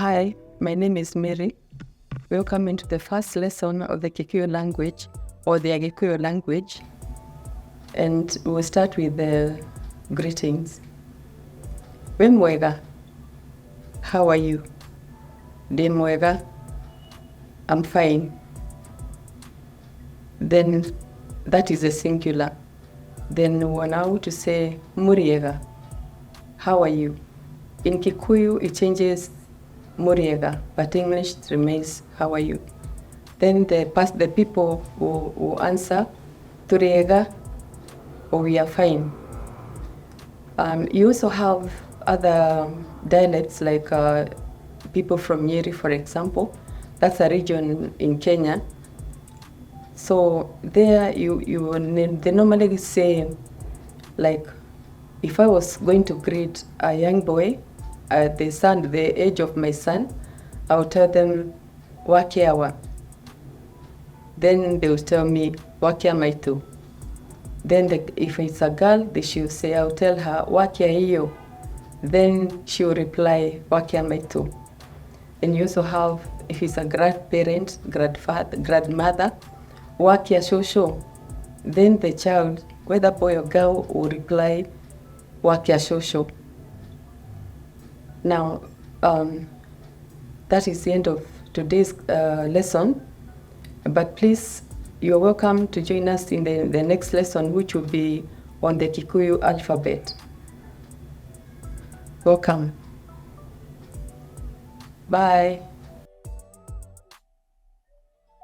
Hi, my name is Mary. Welcome into the first lesson of the Kikuyu language or the Kikuyu language. And we'll start with the greetings. Wemwega, how are you? Demwega, I'm fine. Then that is a singular. Then we're now to say Muriega, how are you? In Kikuyu, it changes Muriega, but English remains how are you? Then the people who answer Turiega or we are fine. You also have other dialects like people from Nyeri, for example. That's a region in Kenya. So there they normally say, like, if I was going to greet a young boy at the age of my son, I would tell them, Wakiawa. Then they will tell me, Wakia maitu. Then if it's a girl, she'll say, I'll tell her, Wakia hiyo. Then she will reply, Wakia maitu. And you also have, if it's a grandparent, grandmother, Wakia shosho. Then the child, whether boy or girl, will reply, Wakia shosho. Now, that is the end of today's lesson. But please, you're welcome to join us in the next lesson, which will be on the Kikuyu alphabet. Welcome. Bye.